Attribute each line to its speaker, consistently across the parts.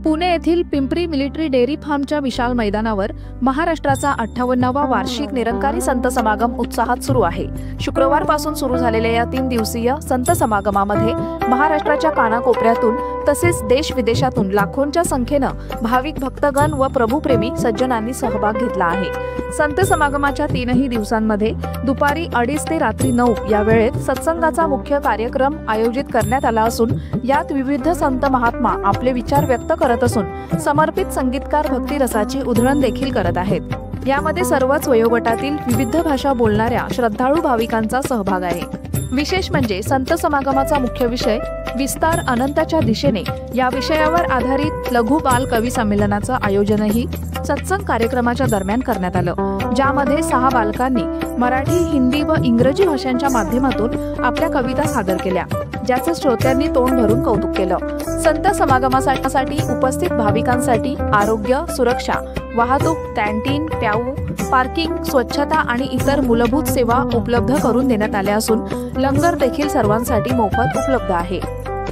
Speaker 1: पुणे येथील Pimpri military dairy फार्मच्या विशाल मैदानावर महाराष्ट्राचा 58वा वार्षिक निरंकारी संत समागम उत्साहात सुरू आहे। शुक्रवारपासून सुरू झालेल्या या 3 दिवसीय संत समागमामध्ये महाराष्ट्राच्या कानाकोपऱ्यातून तसेच देश विदेशातून लाखोंच्या संख्येनं भाविक भक्तगण व प्रभुप्रेमी सज्जनांनी सहभाग घेतला आहे। संत समागमाच्या 3ही दिवसांमध्ये दुपारी 2:30 ते रात्री 9 या वेळेत सत्संगाचा मुख्य कार्यक्रम आयोजित करण्यात आला असून यात विविध संत महात्मा आपले विचार व्यक्त करत असून समर्पित संगीतकार भक्तिरसाची उधळण देखील करत आहेत। यामध्ये सर्वच वयोगटातील विविध भाषा बोलणाऱ्या श्रद्धाळू भाविकांचा सहभाग आहे। विशेष म्हणजे संत समागमाचा मुख्य विषय विस्तार अनंताच्या दिशेने या विषयावर आधारित लघु बाल कवी संमेलनाचं आयोजनही सत्संग कार्यक्रमाच्या दरम्यान करण्यात आलं, ज्यामध्ये 6 बालकांनी मराठी, हिंदी व इंग्रजी भाषांच्या माध्यमातून आपल्या कविता सादर केल्या, ज्याचं श्रोत्यांनी तोंड भरून कौतुक केलं। संत समागमासाठी उपस्थित भाविकांसाठी आरोग्य, सुरक्षा, वाहतूक, कॅन्टीन, प्याऊ, पार्किंग, स्वच्छता आणि इतर मूलभूत सेवा उपलब्ध करून देण्यात आल्या असून लंगर देखील सर्वांसाठी मोफत उपलब्ध आहे।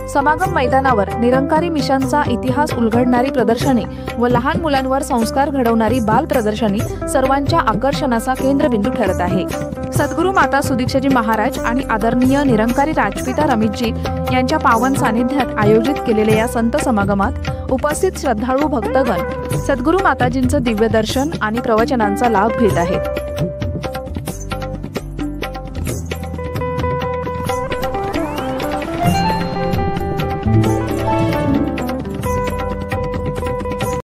Speaker 1: समागम मैदानावर निरंकारी मिशनचा इतिहास उलगडणारी प्रदर्शनी व लहान मुलांवर संस्कार घडवणारी बाल प्रदर्शनी सर्वांच्या आकर्षणाचा केंद्रबिंदू ठरत आहे। सद्गुरू माता सुदीक्षाजी महाराज आणि आदरणीय निरंकारी राजपिता रमेशजी यांच्या पावन सानिध्यात आयोजित केलेल्या या संत समागमात उपस्थित श्रद्धाळू भक्तगण सद्गुरू माताजींचं दिव्य दर्शन आणि प्रवचनांचा लाभ घेत आहेत।